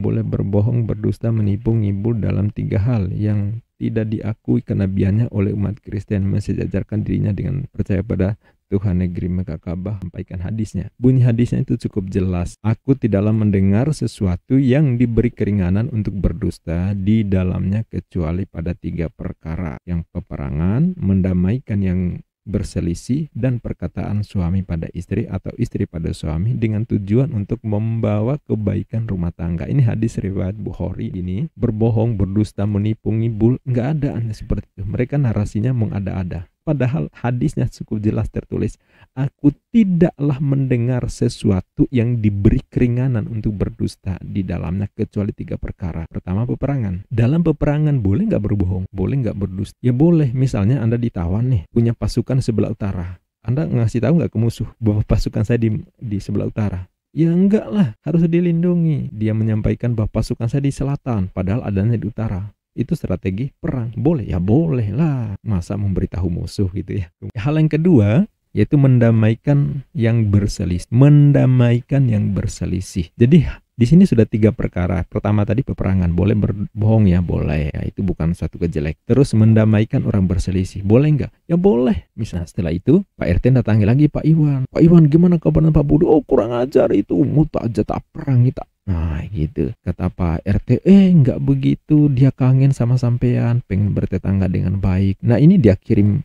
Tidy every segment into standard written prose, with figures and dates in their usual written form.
boleh berbohong, berdusta, menipu, ngibul dalam 3 hal yang tidak diakui kenabiannya oleh umat Kristen, mensejajarkan dirinya dengan percaya pada Tuhan negeri Mekah Ka'bah. Sampaikan hadisnya. Bunyi hadisnya itu cukup jelas. Aku tidaklah mendengar sesuatu yang diberi keringanan untuk berdusta di dalamnya kecuali pada 3 perkara, yang peperangan, mendamaikan yang berselisih, dan perkataan suami pada istri atau istri pada suami dengan tujuan untuk membawa kebaikan rumah tangga. Ini hadis riwayat Bukhari. Ini berbohong, berdusta, menipu, ngibul, nggak ada seperti itu. Mereka narasinya mengada-ada. Padahal hadisnya cukup jelas tertulis, aku tidaklah mendengar sesuatu yang diberi keringanan untuk berdusta di dalamnya kecuali 3 perkara. Pertama, peperangan. Dalam peperangan boleh nggak berbohong? Boleh nggak berdusta? Ya boleh. Misalnya Anda ditawan nih, punya pasukan sebelah utara. Anda ngasih tahu nggak ke musuh bahwa pasukan saya di sebelah utara? Ya enggak lah, harus dilindungi. Dia menyampaikan bahwa pasukan saya di selatan, padahal adanya di utara. Itu strategi perang. Boleh? Ya boleh lah. Masa memberitahu musuh gitu ya. Hal yang kedua, yaitu mendamaikan yang berselisih. Mendamaikan yang berselisih. Jadi di sini sudah 3 perkara. Pertama tadi peperangan. Boleh berbohong ya? Boleh. Ya, itu bukan suatu kejelek. Terus mendamaikan orang berselisih. Boleh nggak? Ya boleh. Misalnya setelah itu Pak RT datangi lagi Pak Iwan. Pak Iwan, gimana kabarnya Pak Budi? Oh, kurang ajar itu. Muta aja tak perang kita. Nah gitu, kata Pak RT, nggak begitu, dia kangen sama sampean, pengen bertetangga dengan baik. Nah ini dia kirim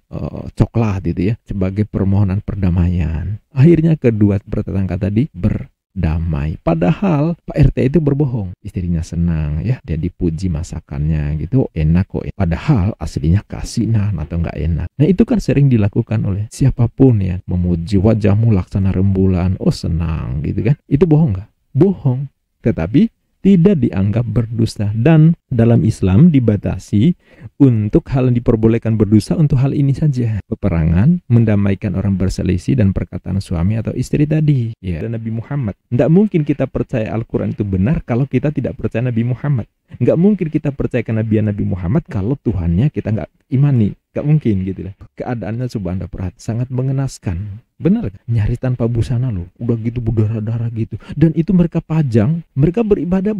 coklat gitu ya, sebagai permohonan perdamaian. Akhirnya kedua bertetangga tadi berdamai. Padahal Pak RT itu berbohong. Istrinya senang ya, dia dipuji masakannya gitu, enak kok. Padahal aslinya kasinan atau nggak enak. Nah itu kan sering dilakukan oleh siapapun ya, memuji wajahmu laksana rembulan, oh senang gitu kan. Itu bohong nggak? Bohong. Tetapi tidak dianggap berdusta, dan dalam Islam dibatasi untuk hal yang diperbolehkan berdusta untuk hal ini saja: peperangan, mendamaikan orang berselisih, dan perkataan suami atau istri tadi ya. Dan Nabi Muhammad, tidak mungkin kita percaya Al-Quran itu benar kalau kita tidak percaya Nabi Muhammad. Nggak mungkin kita percaya kenabian Nabi Muhammad kalau Tuhannya kita nggak imani. Nggak mungkin gitu lah. Keadaannya coba Anda perhati, sangat mengenaskan. Benar, nyari tanpa busana loh, udah gitu berdarah-darah gitu. Dan itu mereka pajang, mereka beribadah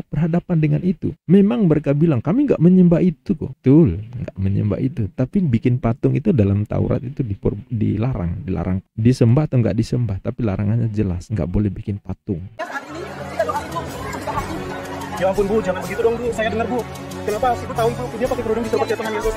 berhadapan dengan itu. Memang mereka bilang, kami nggak menyembah itu kok. Betul, nggak menyembah itu. Tapi bikin patung itu dalam Taurat itu dilarang. Disembah atau nggak disembah, tapi larangannya jelas, nggak boleh bikin patung. Ya ampun Bu, jangan begitu dong Bu, saya dengar Bu. Kenapa situ tahu Bu, dia pakai kerudung bisa pakai tangan ya Bu.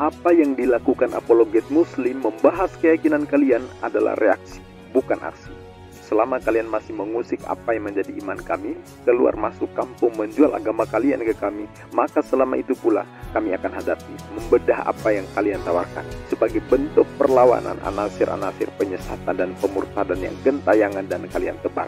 Apa yang dilakukan apologet muslim membahas keyakinan kalian adalah reaksi, bukan aksi. Selama kalian masih mengusik apa yang menjadi iman kami, keluar masuk kampung menjual agama kalian ke kami, maka selama itu pula kami akan hadapi, membedah apa yang kalian tawarkan sebagai bentuk perlawanan anasir-anasir penyesatan dan pemurtadan yang gentayangan dan kalian tebang.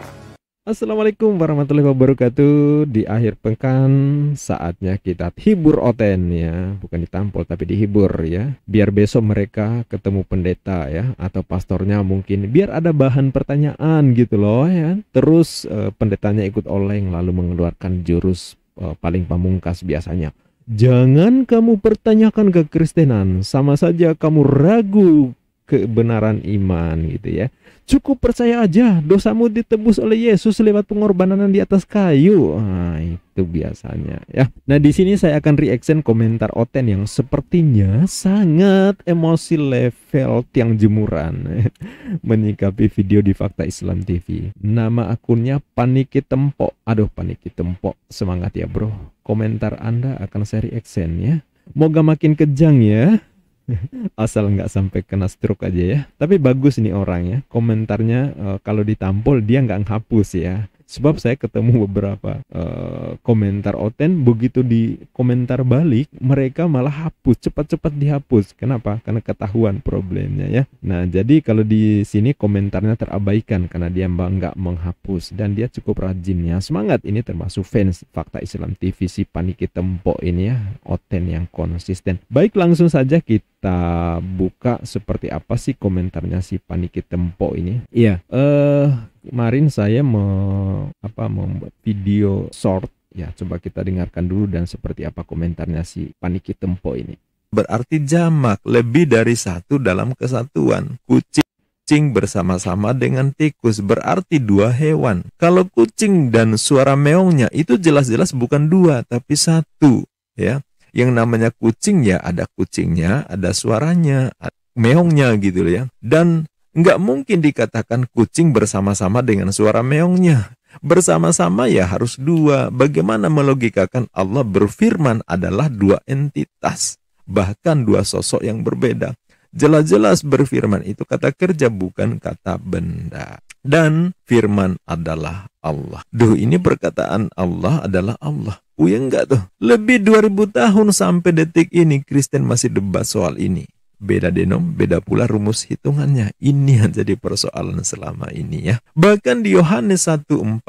Assalamualaikum warahmatullahi wabarakatuh. Di akhir pekan saatnya kita hibur Oten ya, bukan ditampol tapi dihibur ya. Biar besok mereka ketemu pendeta ya, atau pastornya mungkin, biar ada bahan pertanyaan gitu loh ya. Terus pendetanya ikut oleng lalu mengeluarkan jurus paling pamungkas biasanya. Jangan kamu pertanyakan kekristenan, sama saja kamu ragu kebenaran iman gitu ya. Cukup percaya aja, dosamu ditebus oleh Yesus lewat pengorbanan di atas kayu. Nah, itu biasanya ya. Nah, di sini saya akan reaction komentar Oten yang sepertinya sangat emosi level tiang jemuran menyikapi video di Fakta Islam TV. Nama akunnya Paniki Tempok. Aduh, Paniki Tempok, semangat ya bro. Komentar Anda akan saya reaction ya. Moga makin kejang ya. Asal nggak sampai kena stroke aja ya. Tapi bagus nih orang ya. Komentarnya kalau ditampol dia nggak menghapus ya. Sebab saya ketemu beberapa komentar Oten, begitu di komentar balik mereka malah hapus, cepat-cepat dihapus. Kenapa? Karena ketahuan problemnya ya. Nah, jadi kalau di sini komentarnya terabaikan karena dia nggak menghapus, dan dia cukup rajin ya. Semangat, ini termasuk fans Fakta Islam TV si Paniki Tempok ini ya, Oten yang konsisten. Baik, langsung saja kita buka seperti apa sih komentarnya si Paniki Tempok ini. Iya, kemarin saya membuat video short ya, coba kita dengarkan dulu dan seperti apa komentarnya si Paniki Tempok ini. berarti jamak, lebih dari satu dalam kesatuan. Kucing bersama-sama dengan tikus berarti dua hewan. Kalau kucing dan suara meongnya itu jelas-jelas bukan dua tapi satu, ya. Yang namanya kucing ya ada kucingnya, ada suaranya, ada meongnya gitu ya. Dan nggak mungkin dikatakan kucing bersama-sama dengan suara meongnya. Bersama-sama ya harus dua. Bagaimana melogikakan Allah berfirman adalah dua entitas, bahkan dua sosok yang berbeda. Jelas-jelas berfirman itu kata kerja bukan kata benda. Dan firman adalah Allah. Duh, ini perkataan Allah adalah Allah. Puyeng enggak tuh? Lebih 2000 tahun sampai detik ini Kristen masih debat soal ini. Beda denom, beda pula rumus hitungannya. Ini yang jadi persoalan selama ini ya. Bahkan di Yohanes 1:14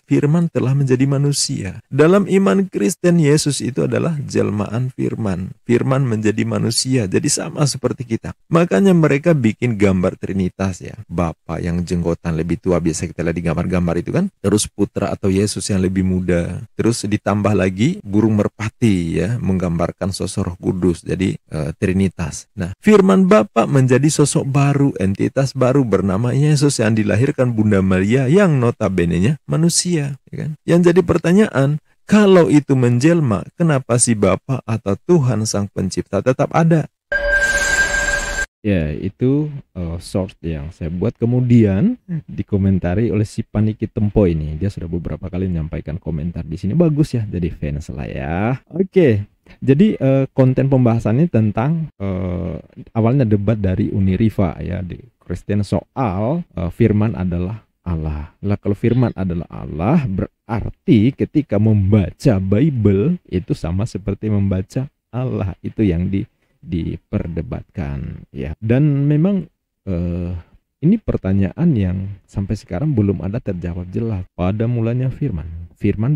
firman telah menjadi manusia. Dalam iman Kristen Yesus itu adalah jelmaan firman. Firman menjadi manusia, jadi sama seperti kita. Makanya mereka bikin gambar Trinitas ya. Bapa yang jenggotan lebih tua biasa kita lihat di gambar-gambar itu kan. Terus putra atau Yesus yang lebih muda. Terus ditambah lagi burung merpati ya, menggambarkan sosok Roh Kudus. Jadi Trinitas. Nah, firman Bapa menjadi sosok baru, entitas baru bernama Yesus yang dilahirkan Bunda Maria yang notabene-nya manusia, ya kan? Yang jadi pertanyaan, kalau itu menjelma, kenapa si Bapa atau Tuhan Sang Pencipta tetap ada? Ya, itu short yang saya buat kemudian dikomentari oleh si Paniki Tempo ini. Dia sudah beberapa kali menyampaikan komentar di sini. Bagus ya, jadi fans lah ya. Oke. Jadi konten pembahasannya tentang awalnya debat dari Uniriva ya di Kristen soal firman adalah Allah. Lah kalau firman adalah Allah berarti ketika membaca Bible itu sama seperti membaca Allah. Itu yang diperdebatkan ya. Dan memang ini pertanyaan yang sampai sekarang belum ada terjawab jelas. Pada mulanya firman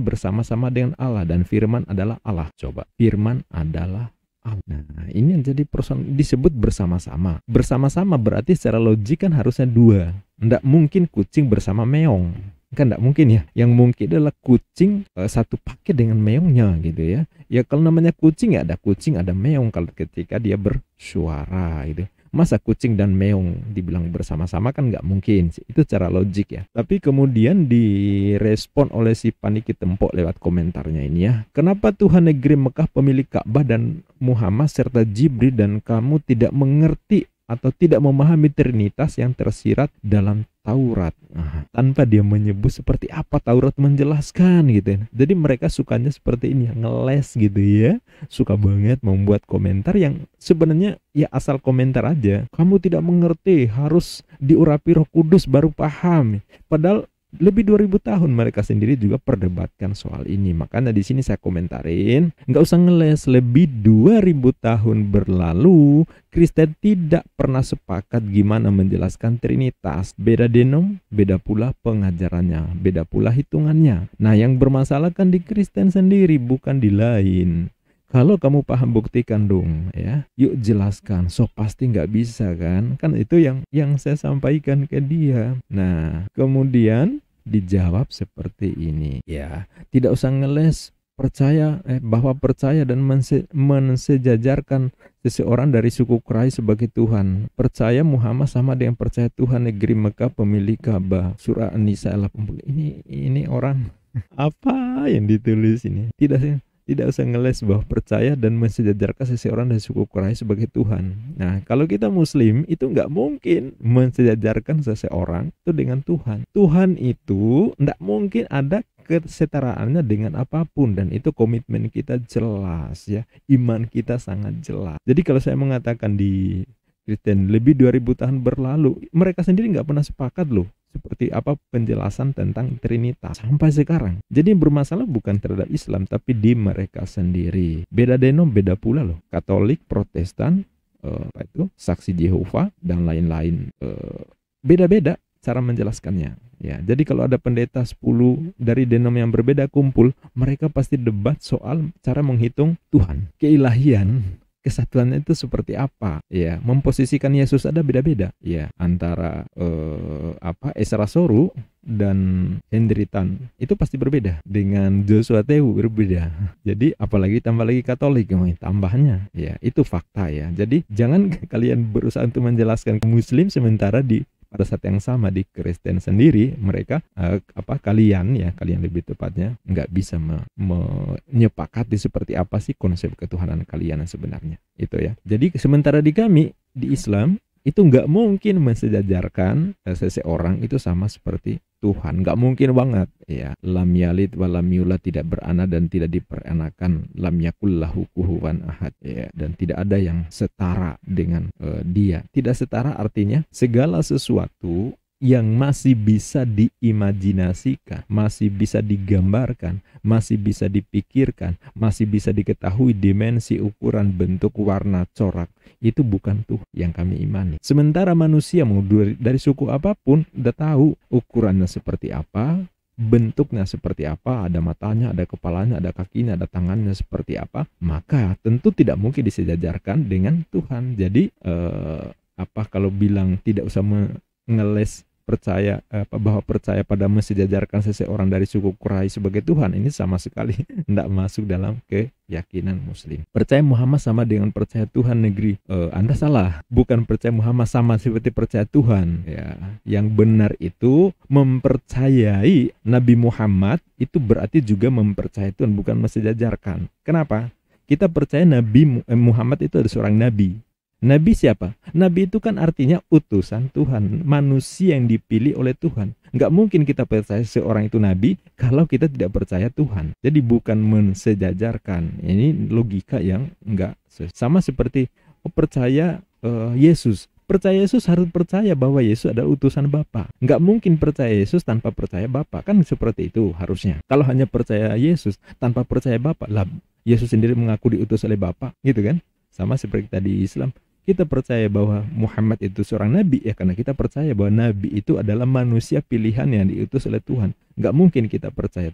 bersama-sama dengan Allah dan firman adalah Allah. Coba, firman adalah Allah. Nah, ini yang jadi persoalan disebut bersama-sama. Bersama-sama berarti secara logik kan harusnya dua. Nggak mungkin kucing bersama meong. Kan nggak mungkin ya. Yang mungkin adalah kucing satu paket dengan meongnya gitu ya. Ya kalau namanya kucing ya ada kucing, ada meong kalau ketika dia bersuara gitu. Masa kucing dan meong dibilang bersama-sama kan nggak mungkin. Itu cara logik ya. Tapi kemudian direspon oleh si Paniki Tempo lewat komentarnya ini ya. Kenapa Tuhan negeri Mekah pemilik Ka'bah dan Muhammad serta Jibril dan kamu tidak mengerti atau tidak memahami Trinitas yang tersirat dalam Taurat? Nah, tanpa dia menyebut seperti apa Taurat menjelaskan gitu. Jadi mereka sukanya seperti ini, ngeles gitu ya. Suka banget membuat komentar yang sebenarnya ya asal komentar aja. Kamu tidak mengerti, harus diurapi Roh Kudus baru paham. Padahal lebih 2000 tahun mereka sendiri juga perdebatkan soal ini. Makanya di sini saya komentarin, nggak usah ngeles. Lebih 2000 tahun berlalu, Kristen tidak pernah sepakat gimana menjelaskan Trinitas. Beda denom, beda pula pengajarannya, beda pula hitungannya. Nah, yang bermasalah kan di Kristen sendiri, bukan di lain. Kalau kamu paham, buktikan dong ya. Yuk jelaskan. So pasti nggak bisa kan? Kan itu yang saya sampaikan ke dia. Nah, kemudian dijawab seperti ini ya. Tidak usah ngeles. Bahwa percaya dan mensejajarkan seseorang dari suku Quraisy sebagai Tuhan. Percaya Muhammad sama dengan percaya Tuhan negeri Mekah pemilik Ka'bah. Surah An-Nisa 80. Ini orang apa yang ditulis ini? Tidak usah ngeles bahwa percaya dan mensejajarkan seseorang dari suku Quraisy sebagai Tuhan. Nah, kalau kita Muslim itu nggak mungkin mensejajarkan seseorang itu dengan Tuhan. Tuhan itu nggak mungkin ada kesetaraannya dengan apapun, dan itu komitmen kita jelas ya. Iman kita sangat jelas. Jadi kalau saya mengatakan di Kristen lebih 2000 tahun berlalu, mereka sendiri nggak pernah sepakat loh seperti apa penjelasan tentang Trinitas sampai sekarang. Jadi bermasalah bukan terhadap Islam tapi di mereka sendiri. Beda denom, beda pula loh. Katolik, Protestan, Saksi Yehova dan lain-lain. Beda-beda cara menjelaskannya. Ya, jadi kalau ada pendeta 10 dari denom yang berbeda kumpul, mereka pasti debat soal cara menghitung Tuhan, keilahian. Kesatuannya itu seperti apa ya, memposisikan Yesus ada beda-beda ya, antara Esra Soru dan Henry Tan itu pasti berbeda dengan Joshua Tehu, berbeda. Jadi apalagi tambah lagi Katolik, tambahnya ya itu fakta ya. Jadi jangan kalian berusaha untuk menjelaskan ke Muslim sementara pada saat yang sama di Kristen sendiri mereka kalian lebih tepatnya nggak bisa menyepakati seperti apa sih konsep ketuhanan kalian sebenarnya itu ya. Jadi sementara di kami di Islam itu nggak mungkin mensejajarkan seseorang itu sama seperti Tuhan, nggak mungkin banget ya. Lam yalid wa lam yulad, tidak beranak dan tidak diperanakan. Lam yakul lahu kufuwan ahad ya, dan tidak ada yang setara dengan dia. Tidak setara artinya segala sesuatu yang masih bisa diimajinasikan, masih bisa digambarkan, masih bisa dipikirkan, masih bisa diketahui dimensi, ukuran, bentuk, warna, corak, itu bukan Tuhan yang kami imani. Sementara manusia mau dari suku apapun udah tahu ukurannya seperti apa, bentuknya seperti apa, ada matanya, ada kepalanya, ada kakinya, ada tangannya seperti apa, maka tentu tidak mungkin disejajarkan dengan Tuhan. Jadi kalau bilang tidak usah mengeles bahwa percaya pada mensejajarkan seseorang dari suku Quraisy sebagai Tuhan, ini sama sekali tidak masuk dalam keyakinan Muslim. Percaya Muhammad sama dengan percaya Tuhan negeri, Anda salah. Bukan percaya Muhammad sama seperti percaya Tuhan ya. Yang benar itu mempercayai Nabi Muhammad itu berarti juga mempercayai Tuhan, bukan mensejajarkan. Kenapa? Kita percaya Nabi Muhammad itu ada seorang nabi. Nabi siapa? Nabi itu kan artinya utusan Tuhan, manusia yang dipilih oleh Tuhan. Nggak mungkin kita percaya seorang itu nabi kalau kita tidak percaya Tuhan. Jadi bukan mensejajarkan. Ini logika yang nggak sama seperti percaya Yesus. Percaya Yesus harus percaya bahwa Yesus adalah utusan Bapa. Nggak mungkin percaya Yesus tanpa percaya Bapa. Kan seperti itu harusnya. Kalau hanya percaya Yesus tanpa percaya Bapa, lah Yesus sendiri mengaku diutus oleh Bapa, gitu kan? Sama seperti tadi Islam. Kita percaya bahwa Muhammad itu seorang nabi ya karena kita percaya bahwa nabi itu adalah manusia pilihan yang diutus oleh Tuhan. Nggak mungkin kita percaya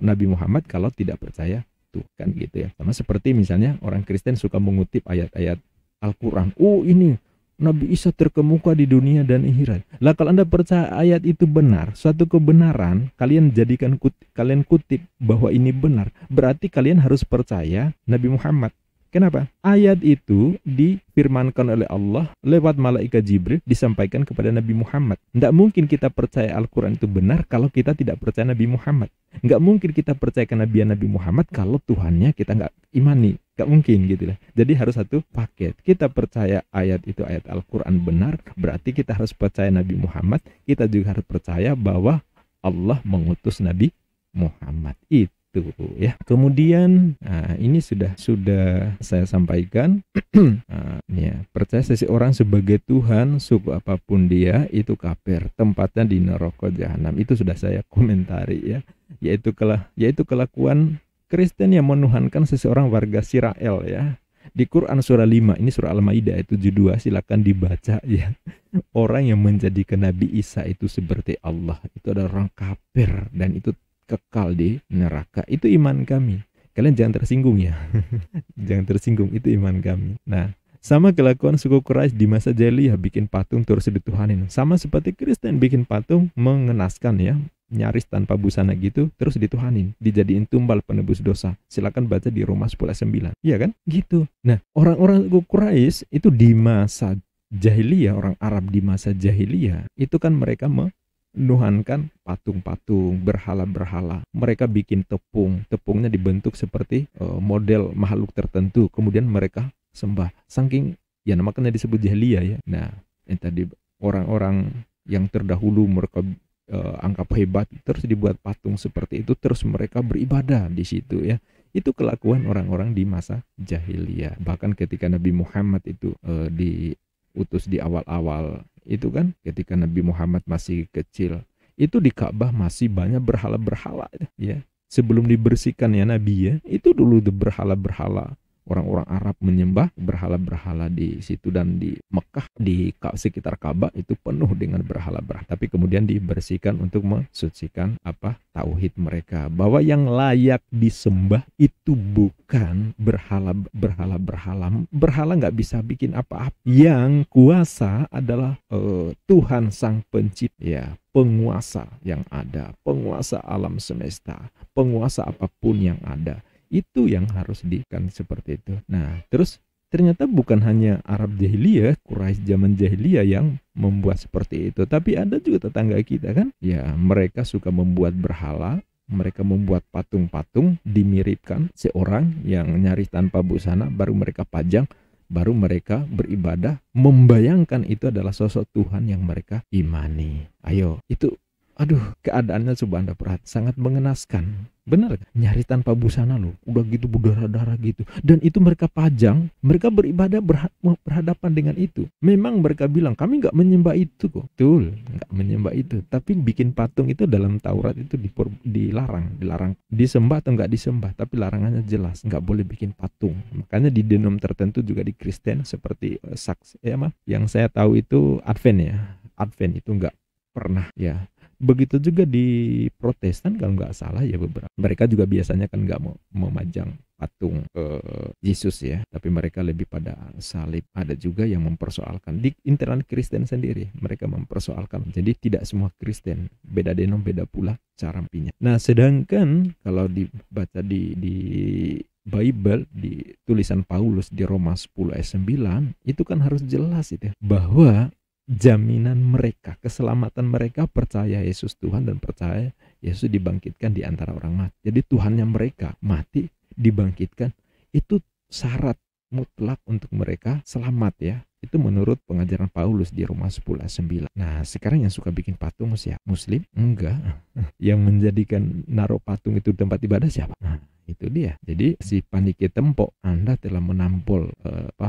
Nabi Muhammad kalau tidak percaya Tuhan, gitu ya. Sama seperti misalnya orang Kristen suka mengutip ayat-ayat Al-Quran. Ini Nabi Isa terkemuka di dunia dan akhirat. Lah kalau Anda percaya ayat itu benar, suatu kebenaran, kalian kutip bahwa ini benar, berarti kalian harus percaya Nabi Muhammad. Kenapa? Ayat itu difirmankan oleh Allah lewat malaikat Jibril disampaikan kepada Nabi Muhammad. Nggak mungkin kita percaya Al-Quran itu benar kalau kita tidak percaya Nabi Muhammad. Nggak mungkin kita percaya kenabian Nabi Muhammad kalau Tuhannya kita nggak imani. Nggak mungkin gitu lah. Jadi harus satu paket. Kita percaya ayat itu ayat Al-Quran benar, berarti kita harus percaya Nabi Muhammad. Kita juga harus percaya bahwa Allah mengutus Nabi Muhammad itu. Ya. Kemudian ini sudah saya sampaikan. Percaya seseorang sebagai Tuhan suku apapun dia itu kafir, tempatnya di neraka jahanam. Itu sudah saya komentari ya. Yaitu kelakuan Kristen yang menuhankan seseorang warga Israel ya. Di Quran surah 5, ini surah Al-Maidah ayat 72, silakan dibaca ya. Orang yang menjadikan Nabi Isa itu seperti Allah, itu adalah orang kafir dan itu kekal di neraka. Itu iman kami. Kalian jangan tersinggung ya. Jangan tersinggung, itu iman kami. Nah, sama kelakuan suku Quraisy di masa jahiliyah bikin patung terus dituhanin. Sama seperti Kristen bikin patung mengenaskan ya, nyaris tanpa busana gitu terus dituhanin, dijadiin tumbal penebus dosa. Silakan baca di Roma 10:9. Iya kan? Gitu. Nah, orang-orang suku Quraisy itu di masa jahiliyah, orang Arab di masa jahiliyah, itu kan mereka menuhankan patung-patung, berhala-berhala. Mereka bikin tepungnya dibentuk seperti model makhluk tertentu, kemudian mereka sembah. Saking ya makanya disebut jahiliyah ya. Nah, yang tadi orang-orang yang terdahulu mereka anggap hebat, terus dibuat patung seperti itu, terus mereka beribadah di situ ya. Itu kelakuan orang-orang di masa jahiliyah. Bahkan ketika Nabi Muhammad itu diutus di awal-awal itu kan, ketika Nabi Muhammad masih kecil, itu di Ka'bah masih banyak berhala-berhala ya. Sebelum dibersihkan ya Nabi ya, itu dulu berhala-berhala orang-orang Arab menyembah berhala-berhala di situ, dan di Mekah di sekitar Ka'bah itu penuh dengan berhala-berhala. Tapi kemudian dibersihkan untuk mensucikan tauhid mereka, bahwa yang layak disembah itu bukan berhala. Berhala nggak bisa bikin apa-apa. Yang kuasa adalah Tuhan Sang Pencipta, ya, penguasa yang ada, penguasa alam semesta, penguasa apapun yang ada. Itu yang harus dikan seperti itu. Nah, terus ternyata bukan hanya Arab jahiliyah, Quraisy zaman jahiliyah yang membuat seperti itu, tapi ada juga tetangga kita kan. Ya, mereka suka membuat berhala, mereka membuat patung-patung, dimiripkan seorang yang nyaris tanpa busana, baru mereka pajang, baru mereka beribadah, membayangkan itu adalah sosok Tuhan yang mereka imani. Ayo, itu keadaannya coba Anda perhati, sangat mengenaskan. Benar, nyari tanpa busana loh, udah gitu berdarah-darah gitu, dan itu mereka pajang, mereka beribadah berhadapan dengan itu. Memang mereka bilang kami nggak menyembah itu kok, betul, nggak menyembah itu, tapi bikin patung itu dalam Taurat itu dilarang disembah atau nggak disembah, tapi larangannya jelas, nggak boleh bikin patung. Makanya di denom tertentu juga di Kristen seperti yang saya tahu itu Advent itu nggak pernah, ya. Begitu juga di Protestan kalau nggak salah ya, beberapa mereka juga biasanya kan nggak mau memajang patung Yesus ya, tapi mereka lebih pada salib. Ada juga yang mempersoalkan di internal Kristen sendiri, mereka mempersoalkan. Jadi tidak semua Kristen, beda denom, beda pula cara mempinya. Nah, sedangkan kalau dibaca di Bible, di tulisan Paulus di Roma 10 ayat 9, itu kan harus jelas itu bahwa jaminan mereka, keselamatan mereka percaya Yesus Tuhan dan percaya Yesus dibangkitkan di antara orang mati. Jadi Tuhannya mereka mati, dibangkitkan, itu syarat mutlak untuk mereka selamat ya. Itu menurut pengajaran Paulus di Roma 10 ayat 9. Nah, sekarang yang suka bikin patung siapa? Muslim? Enggak. Yang menjadikan naruh patung itu tempat ibadah siapa? Nah, itu dia. Jadi si paniki tempok, Anda telah menampol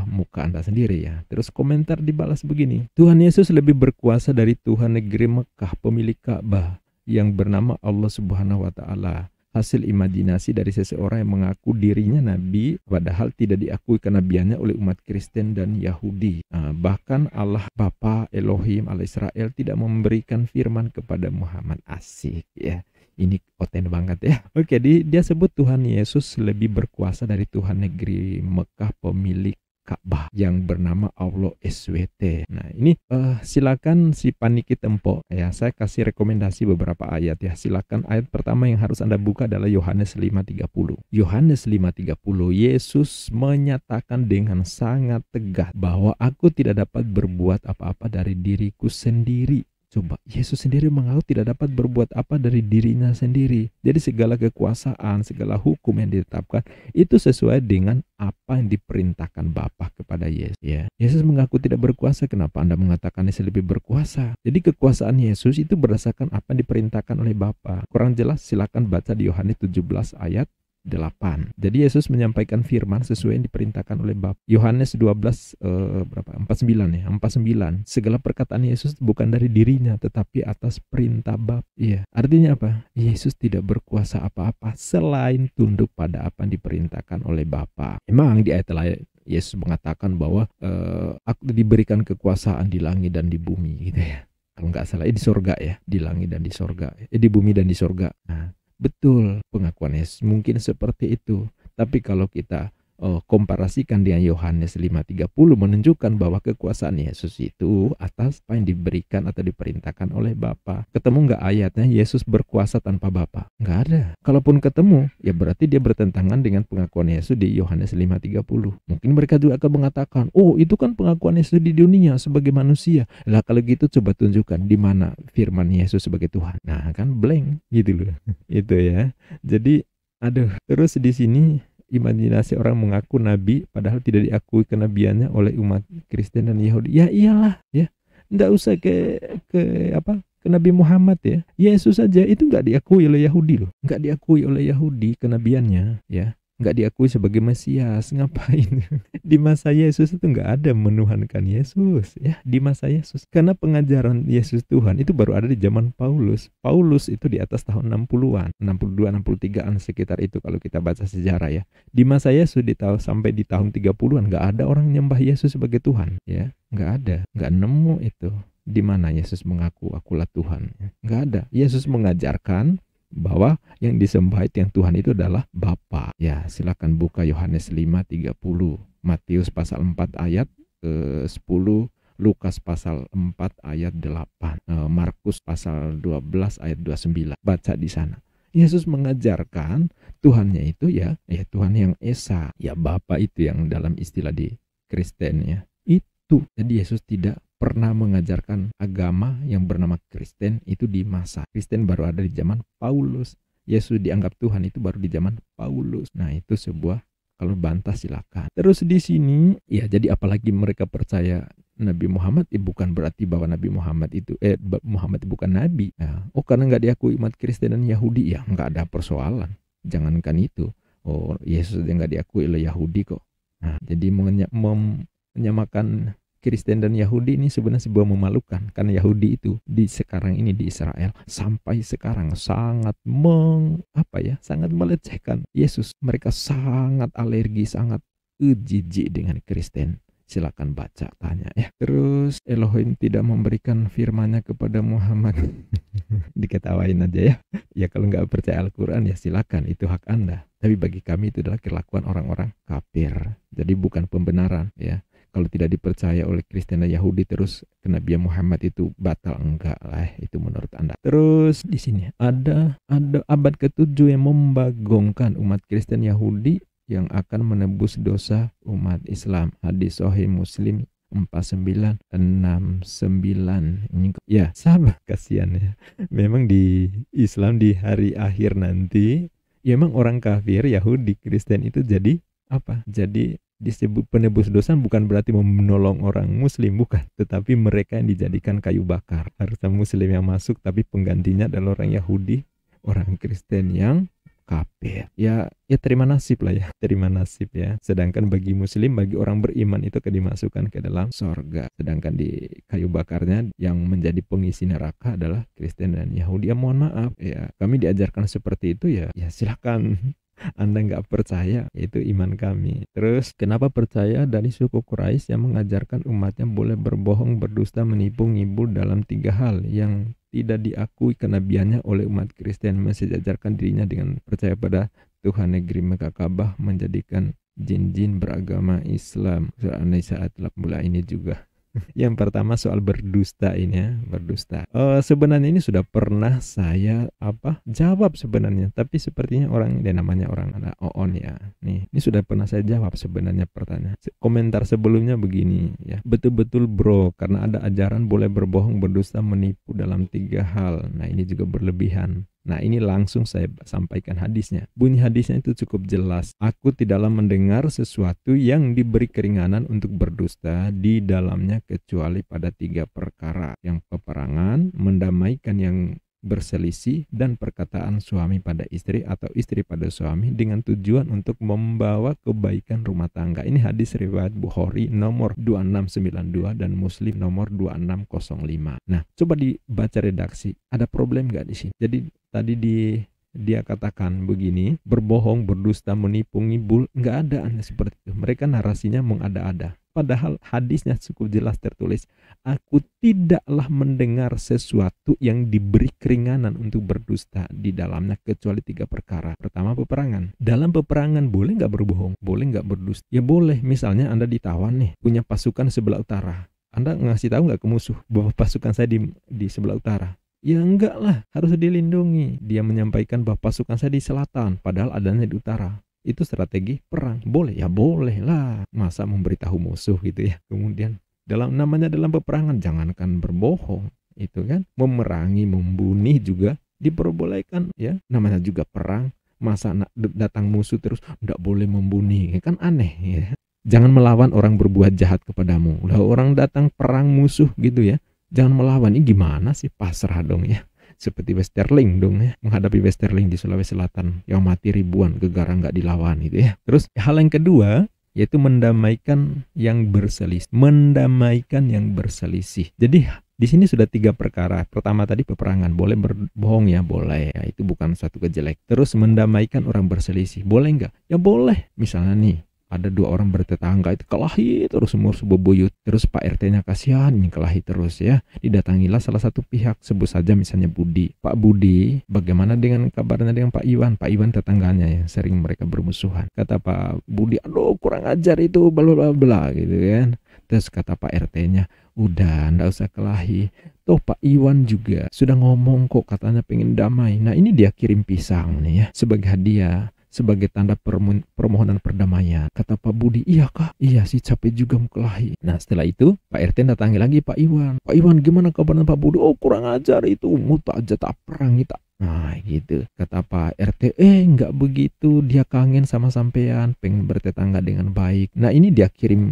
muka Anda sendiri ya. Terus komentar dibalas begini, Tuhan Yesus lebih berkuasa dari Tuhan negeri Mekah, pemilik Ka'bah, yang bernama Allah Subhanahu wa Ta'ala. Hasil imajinasi dari seseorang yang mengaku dirinya nabi, padahal tidak diakui kenabiannya oleh umat Kristen dan Yahudi. Bahkan Allah Bapa Elohim Allah Israel tidak memberikan firman kepada Muhammad. Asik ya. Ini oten banget ya. Oke, dia sebut Tuhan Yesus lebih berkuasa dari Tuhan negeri Mekah, pemilik Ka'bah, yang bernama Allah SWT. Nah, ini silakan si paniki tempo ya. Saya kasih rekomendasi beberapa ayat ya. Silakan ayat pertama yang harus Anda buka adalah Yohanes 5:30. Yohanes 5:30, Yesus menyatakan dengan sangat tegas bahwa aku tidak dapat berbuat apa-apa dari diriku sendiri. Coba, Yesus sendiri mengaku tidak dapat berbuat apa dari dirinya sendiri. Jadi segala kekuasaan, segala hukum yang ditetapkan itu sesuai dengan apa yang diperintahkan Bapa kepada Yesus. Ya. Yesus mengaku tidak berkuasa. Kenapa Anda mengatakan Yesus lebih berkuasa? Jadi kekuasaan Yesus itu berdasarkan apa yang diperintahkan oleh Bapa. Kurang jelas, silakan baca di Yohanes 17 ayat 8. Jadi Yesus menyampaikan firman sesuai yang diperintahkan oleh Bapa. Yohanes 12 49. Segala perkataan Yesus bukan dari dirinya tetapi atas perintah Bapa. Iya, artinya apa? Yesus tidak berkuasa apa-apa selain tunduk pada apa yang diperintahkan oleh Bapa. Memang di ayat lain Yesus mengatakan bahwa aku diberikan kekuasaan di langit dan di bumi gitu ya. Kalau nggak salah di sorga ya, di langit dan di sorga, di bumi dan di sorga. Nah, betul, pengakuan Yesus mungkin seperti itu. Tapi kalau kita komparasikan dengan Yohanes 5:30 menunjukkan bahwa kekuasaan Yesus itu atas apa yang diberikan atau diperintahkan oleh Bapa. Ketemu nggak ayatnya Yesus berkuasa tanpa Bapa? Nggak ada. Kalaupun ketemu, ya berarti dia bertentangan dengan pengakuan Yesus di Yohanes 5:30. Mungkin mereka juga akan mengatakan, oh itu kan pengakuan Yesus di dunia sebagai manusia. Lah kalau gitu coba tunjukkan di mana firman Yesus sebagai Tuhan. Nah kan blank gitu loh. Itu ya. Jadi terus di sini imajinasi orang mengaku nabi padahal tidak diakui kenabiannya oleh umat Kristen dan Yahudi. Ya iyalah ya. Enggak usah ke Nabi Muhammad ya. Yesus saja itu enggak diakui oleh Yahudi loh. Enggak diakui oleh Yahudi kenabiannya ya. nggak diakui sebagai Mesias. Ngapain? Di masa Yesus itu nggak ada menuhankan Yesus ya, di masa Yesus. Karena pengajaran Yesus Tuhan itu baru ada di zaman Paulus. Paulus itu di atas tahun 60-an, 62, 63-an sekitar itu kalau kita baca sejarah ya. Di masa Yesus sampai di tahun 30-an nggak ada orang nyembah Yesus sebagai Tuhan ya. Nggak ada, nggak nemu itu. Di mana Yesus mengaku akulah Tuhan? Nggak ada. Yesus mengajarkan bahwa yang disembah itu yang Tuhan itu adalah Bapa. Ya, silakan buka Yohanes 5:30, Matius pasal 4 ayat 10, Lukas pasal 4 ayat 8, Markus pasal 12 ayat 29. Baca di sana. Yesus mengajarkan Tuhannya itu ya Tuhan yang Esa, ya Bapa itu yang dalam istilah di Kristen ya. Itu. Jadi Yesus tidak pernah mengajarkan agama yang bernama Kristen itu di masa Kristen baru ada di zaman Paulus. Yesus dianggap Tuhan itu baru di zaman Paulus. Nah, itu sebuah, kalau bantah silakan. Terus di sini ya, jadi apalagi mereka percaya Nabi Muhammad, bukan berarti bahwa Nabi Muhammad itu Muhammad itu bukan nabi. Ya. Oh, karena nggak diakui umat Kristen dan Yahudi ya nggak ada persoalan. Jangankan itu. Oh, Yesus yang nggak diakui oleh Yahudi kok. Nah, jadi menyamakan Kristen dan Yahudi ini sebenarnya sebuah memalukan, karena Yahudi itu di sekarang ini di Israel sampai sekarang sangat sangat melecehkan Yesus. Mereka sangat alergi, sangat jijik dengan Kristen. Silakan baca, tanya ya. Terus Elohim tidak memberikan firman-Nya kepada Muhammad. Diketawain aja ya. Ya kalau nggak percaya Al-Quran ya silakan, itu hak Anda. Tapi bagi kami itu adalah kelakuan orang-orang kafir. Jadi bukan pembenaran ya. Kalau tidak dipercaya oleh Kristen dan Yahudi terus kenabian Muhammad itu batal, enggak lah, itu menurut Anda. Terus di sini ada abad ke-7 yang membagongkan umat Kristen Yahudi yang akan menebus dosa umat Islam. Hadis Sahih Muslim 4969. Ini ya sahabat, kasihan ya. Memang di Islam di hari akhir nanti ya memang orang kafir Yahudi Kristen itu jadi apa? Jadi disebut penebus dosa bukan berarti menolong orang Muslim, bukan, tetapi mereka yang dijadikan kayu bakar. Harusnya Muslim yang masuk, tapi penggantinya adalah orang Yahudi, orang Kristen yang kafir. Ya terima nasib lah ya, terima nasib ya. Sedangkan bagi Muslim, bagi orang beriman itu dimasukkan ke dalam sorga. Sedangkan di kayu bakarnya yang menjadi pengisi neraka adalah Kristen dan Yahudi. Ya mohon maaf ya, kami diajarkan seperti itu ya silakan. Anda nggak percaya, itu iman kami. Terus kenapa percaya? Dari suku Quraisy yang mengajarkan umatnya boleh berbohong, berdusta, menipu, ngibul dalam 3 hal yang tidak diakui kenabiannya oleh umat Kristen, mensejajarkan dirinya dengan percaya pada Tuhan negeri Mekah Ka'bah, menjadikan jin-jin beragama Islam. Surah An-Nisa ayat 80 ini juga. Yang pertama soal berdusta ini ya, berdusta. Sebenarnya ini sudah pernah saya jawab sebenarnya, tapi sepertinya namanya orang ada Oon ya. Ini sudah pernah saya jawab sebenarnya pertanyaan. Komentar sebelumnya begini ya. Betul-betul bro, karena ada ajaran boleh berbohong, berdusta, menipu dalam 3 hal. Nah, ini juga berlebihan. Nah, ini langsung saya sampaikan hadisnya. Bunyi hadisnya itu cukup jelas. Aku tidaklah mendengar sesuatu yang diberi keringanan untuk berdusta di dalamnya kecuali pada 3 perkara. Yang peperangan, mendamaikan yang berselisih, dan perkataan suami pada istri atau istri pada suami dengan tujuan untuk membawa kebaikan rumah tangga. Ini hadis riwayat Bukhari nomor 2692 dan Muslim nomor 2605. Nah, coba dibaca redaksi. Ada problem nggak di sini? Jadi tadi dia katakan begini, berbohong, berdusta, menipu, ngibul, nggak ada seperti itu. Mereka narasinya mengada-ada. Padahal hadisnya cukup jelas tertulis, aku tidaklah mendengar sesuatu yang diberi keringanan untuk berdusta di dalamnya kecuali 3 perkara. Pertama, peperangan. Dalam peperangan boleh nggak berbohong? Boleh nggak berdusta? Ya boleh. Misalnya Anda ditawan nih, punya pasukan sebelah utara. Anda ngasih tahu nggak ke musuh bahwa pasukan saya di sebelah utara? Ya enggak lah, harus dilindungi. Dia menyampaikan bahwa pasukan saya di selatan, padahal adanya di utara. Itu strategi perang. Boleh? Ya boleh lah. Masa memberitahu musuh gitu ya. Kemudian dalam peperangan jangankan berbohong, itu kan memerangi, membunuh juga diperbolehkan ya. Namanya juga perang. Masa datang musuh terus enggak boleh membunuh, kan aneh ya. Jangan melawan orang berbuat jahat kepadamu. Lah orang datang perang musuh gitu ya, jangan melawan. Ini gimana sih? Pasrah dong ya. seperti Westerling dong ya, menghadapi Westerling di Sulawesi Selatan yang mati ribuan, gegara nggak dilawan gitu ya. Terus hal yang kedua yaitu mendamaikan yang berselisih. Mendamaikan yang berselisih. Jadi di sini sudah 3 perkara. Pertama tadi peperangan, boleh berbohong ya, boleh. Ya, itu bukan suatu kejelek. Terus mendamaikan orang berselisih, boleh nggak? Ya boleh. Misalnya nih, ada 2 orang bertetangga itu kelahi terus umur buyut. Terus Pak RT-nya kasihan ini kelahi terus ya. Didatangilah salah satu pihak, sebut saja misalnya Budi. Pak Budi, bagaimana dengan kabarnya dengan Pak Iwan? Pak Iwan tetangganya yang sering mereka bermusuhan. Kata Pak Budi, aduh kurang ajar itu bla bla bla gitu kan. Terus kata Pak RT-nya, udah ndak usah kelahi. Toh Pak Iwan juga sudah ngomong kok katanya pengen damai. Nah ini dia kirim pisang nih ya sebagai hadiah, sebagai tanda permohonan perdamaian. Kata Pak Budi, iya kak, iya sih capek juga mau kelahi. Nah setelah itu Pak RT datangi lagi Pak Iwan. Pak Iwan gimana kabarnya Pak Budi? Oh kurang ajar itu, mau tak aja tak perang tak. Nah gitu. Kata Pak RT, nggak begitu, dia kangen sama sampean, pengen bertetangga dengan baik. Nah ini dia kirim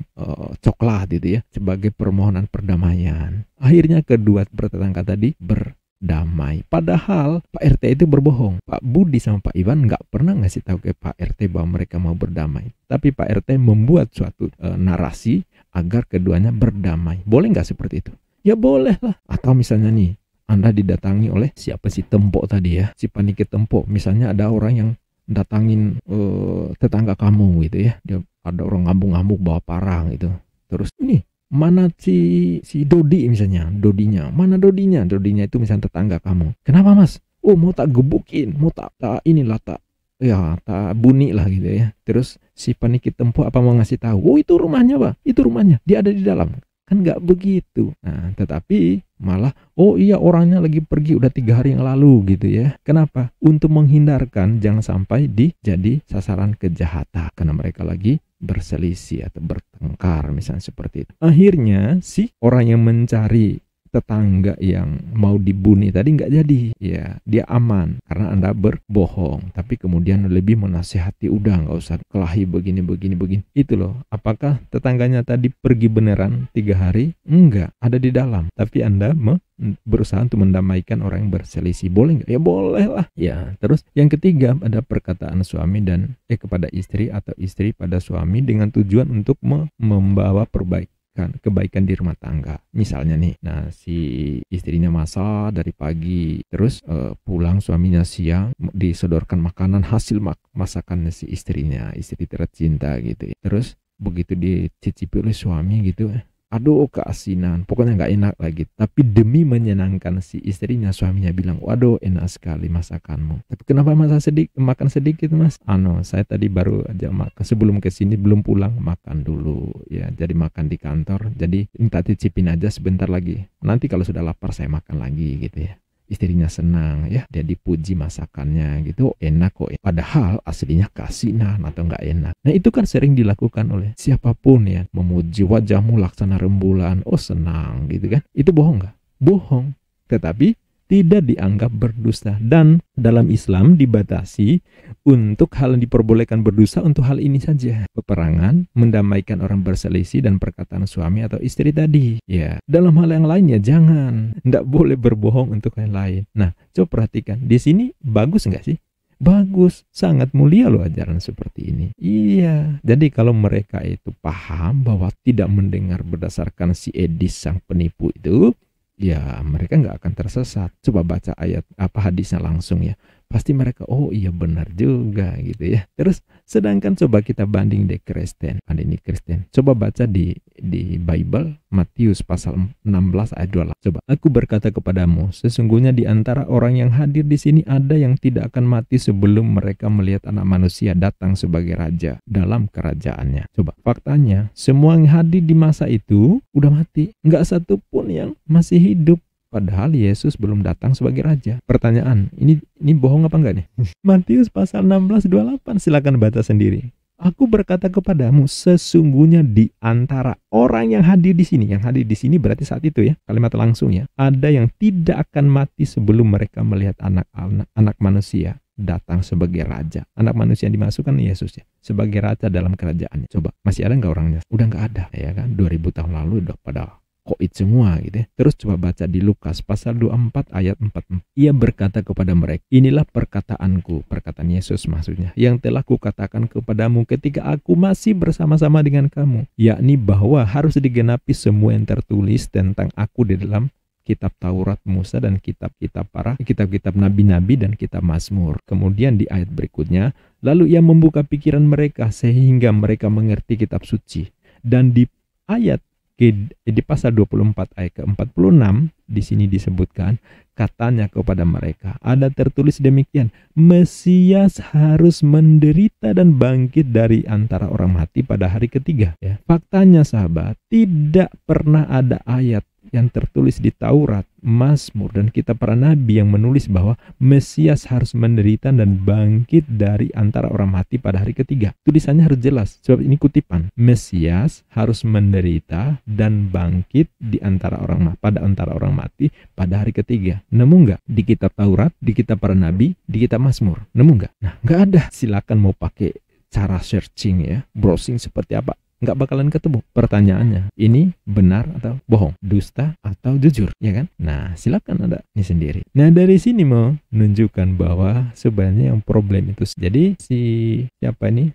coklat gitu ya sebagai permohonan perdamaian. Akhirnya kedua bertetangga tadi berdamai. Padahal Pak RT itu berbohong. Pak Budi sama Pak Iwan nggak pernah ngasih tahu ke Pak RT bahwa mereka mau berdamai. Tapi Pak RT membuat suatu narasi agar keduanya berdamai. Boleh nggak seperti itu? Ya boleh lah. Atau misalnya nih, Anda didatangi oleh siapa sih Tempo tadi ya, si Paniki Tempo. Misalnya ada orang yang datangin tetangga kamu gitu ya. Dia ada orang ngambung-ngambung bawa parang gitu. Terus ini mana si Dodi misalnya, Dodinya. Mana Dodinya? Dodinya itu misalnya tetangga kamu. Kenapa mas? Oh mau tak gebukin, mau tak inilah tak bunyi lah gitu ya. Terus si Paniki Tempo apa mau ngasih tahu? Oh itu rumahnya pak, itu rumahnya. Dia ada di dalam. Kan nggak begitu. Nah tetapi malah oh iya orangnya lagi pergi udah 3 hari yang lalu gitu ya. Kenapa? Untuk menghindarkan jangan sampai jadi sasaran kejahatan karena mereka lagi berselisih atau bertengkar misalnya seperti itu. Akhirnya si orang yang mencari tetangga yang mau dibunuh tadi nggak jadi ya, dia aman karena Anda berbohong. Tapi kemudian lebih menasihati, udah nggak usah kelahi begini itu loh. Apakah tetangganya tadi pergi beneran 3 hari? Enggak, ada di dalam. Tapi Anda berusaha untuk mendamaikan orang yang berselisih. Boleh nggak? Ya boleh lah ya. Terus yang ketiga ada perkataan suami dan kepada istri atau istri pada suami dengan tujuan untuk membawa kebaikan di rumah tangga. Misalnya nih, nah si istrinya masak dari pagi, terus pulang suaminya siang, disodorkan makanan hasil masakannya si istrinya, istri tercinta gitu ya. Terus begitu dicicipi oleh suami gitu, aduh keasinan, pokoknya nggak enak lagi. Tapi demi menyenangkan si istrinya, suaminya bilang, waduh enak sekali masakanmu. Tapi kenapa makan sedikit mas? Saya tadi baru aja makan, sebelum kesini belum pulang, makan dulu ya. Jadi makan di kantor, jadi minta cicipin aja sebentar lagi. Nanti kalau sudah lapar saya makan lagi gitu ya. Istrinya senang ya, dia dipuji masakannya gitu, enak kok. Padahal aslinya kasinan atau nggak enak. Nah itu kan sering dilakukan oleh siapapun ya, memuji wajahmu laksana rembulan, oh senang gitu kan. Itu bohong nggak? Bohong, tetapi tidak dianggap berdusta. Dan dalam Islam dibatasi untuk hal yang diperbolehkan berdosa untuk hal ini saja. Peperangan, mendamaikan orang berselisih, dan perkataan suami atau istri tadi. Ya, dalam hal yang lainnya jangan. Nggak boleh berbohong untuk yang lain. Nah, coba perhatikan. Di sini bagus nggak sih? Bagus, sangat mulia loh ajaran seperti ini. Iya, jadi kalau mereka itu paham bahwa tidak mendengar berdasarkan si Edis sang penipu itu, ya mereka nggak akan tersesat. Coba baca ayat hadisnya langsung ya, pasti mereka oh iya benar juga gitu ya. Terus sedangkan coba kita banding di Kristen, coba baca di Bible Matius pasal 16 ayat 28. Coba, aku berkata kepadamu, sesungguhnya di antara orang yang hadir di sini ada yang tidak akan mati sebelum mereka melihat Anak Manusia datang sebagai raja dalam kerajaannya. Coba, faktanya semua yang hadir di masa itu udah mati, nggak satu pun yang masih hidup. Padahal Yesus belum datang sebagai raja. Pertanyaan, ini bohong apa enggak nih? Matius pasal 16:28, silakan baca sendiri. Aku berkata kepadamu, sesungguhnya di antara orang yang hadir di sini, berarti saat itu ya, kalimat langsung ya, ada yang tidak akan mati sebelum mereka melihat anak manusia datang sebagai raja. Anak manusia yang dimasukkan Yesus ya, sebagai raja dalam kerajaannya. Coba, masih ada nggak orangnya? Udah nggak ada ya kan, 2000 tahun lalu udah pada koit semua gitu ya. Terus coba baca di Lukas pasal 24 ayat 44. Ia berkata kepada mereka, inilah perkataanku, perkataan Yesus maksudnya, yang telah kukatakan kepadamu ketika aku masih bersama-sama dengan kamu, yakni bahwa harus digenapi semua yang tertulis tentang aku di dalam kitab Taurat Musa dan kitab-kitab nabi-nabi dan kitab Mazmur. Kemudian di ayat berikutnya, lalu ia membuka pikiran mereka sehingga mereka mengerti kitab suci. Dan di pasal 24 ayat ke-46 di sini disebutkan, katanya kepada mereka, ada tertulis demikian, Mesias harus menderita dan bangkit dari antara orang mati pada hari ketiga. Ya. Faktanya sahabat, tidak pernah ada ayat yang tertulis di Taurat, Mazmur, dan kitab para nabi yang menulis bahwa Mesias harus menderita dan bangkit dari antara orang mati pada hari ketiga. Tulisannya harus jelas, sebab ini kutipan. Mesias harus menderita dan bangkit pada antara orang mati pada hari ketiga. Nemu nggak? Di kitab Taurat, di kitab para nabi, di kitab Mazmur. Nemu nggak? Nah, nggak ada. Silakan mau pakai cara searching ya, browsing seperti apa, nggak bakalan ketemu. Pertanyaannya, ini benar atau bohong, dusta atau jujur, ya kan? Nah, silakan ada ini sendiri. Nah, dari sini menunjukkan bahwa sebenarnya yang problem itu, jadi si siapa ini,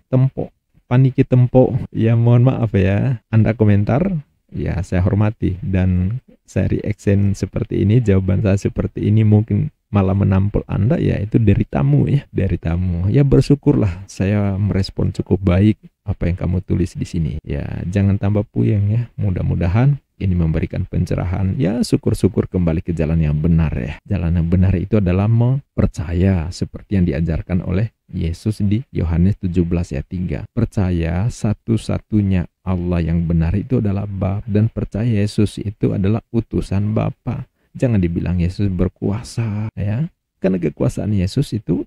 Paniki Tempo, ya mohon maaf ya, Anda komentar, ya saya hormati, dan saya reaction seperti ini, jawaban saya seperti ini mungkin malah menampol Anda, ya itu dari tamu ya, ya bersyukurlah saya merespon cukup baik apa yang kamu tulis di sini. Ya jangan tambah puyeng ya, mudah-mudahan ini memberikan pencerahan. Ya syukur-syukur kembali ke jalan yang benar ya. Jalan yang benar itu adalah percaya seperti yang diajarkan oleh Yesus di Yohanes 17 ayat 3. Percaya satu-satunya Allah yang benar itu adalah Bapa, dan percaya Yesus itu adalah utusan Bapa. Jangan dibilang Yesus berkuasa ya, karena kekuasaan Yesus itu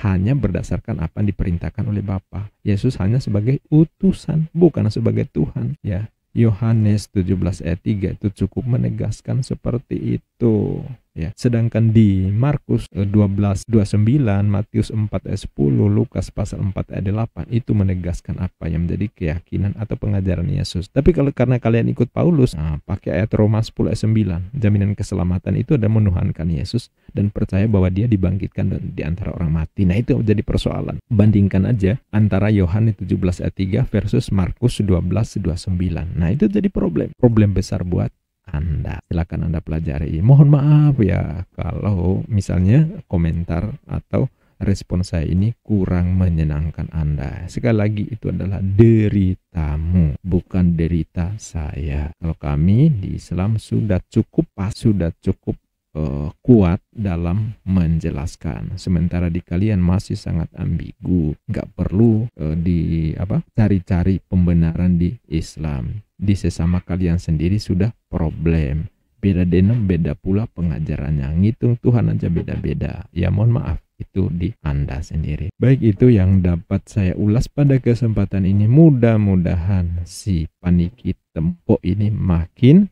hanya berdasarkan apa yang diperintahkan oleh Bapa. Yesus hanya sebagai utusan, bukan sebagai Tuhan ya. Yohanes 17 ayat 3 itu cukup menegaskan seperti itu ya. Sedangkan di Markus 12:29, Matius 4 ayat 10, Lukas pasal 4 ayat 8 itu menegaskan apa yang menjadi keyakinan atau pengajaran Yesus. Tapi kalau karena kalian ikut Paulus, pakai ayat Roma 10 ayat 9, jaminan keselamatan itu adalah menuhankan Yesus dan percaya bahwa dia dibangkitkan di antara orang mati. Nah, itu menjadi persoalan. Bandingkan aja antara Yohanes 17 ayat 3 versus Markus 12:29. Nah, itu jadi problem besar buat Anda. Silakan Anda pelajari. Mohon maaf ya kalau misalnya komentar atau respon saya ini kurang menyenangkan Anda. Sekali lagi, itu adalah deritamu, bukan derita saya. Kalau kami di Islam sudah cukup kuat dalam menjelaskan. Sementara di kalian masih sangat ambigu. Nggak perlu cari-cari pembenaran di Islam. Di sesama kalian sendiri sudah problem. Beda denom, beda pula pengajarannya. Ngitung Tuhan aja beda-beda. Ya mohon maaf, itu di Anda sendiri. Baik, itu yang dapat saya ulas pada kesempatan ini. Mudah-mudahan si Paniki Tempo ini makin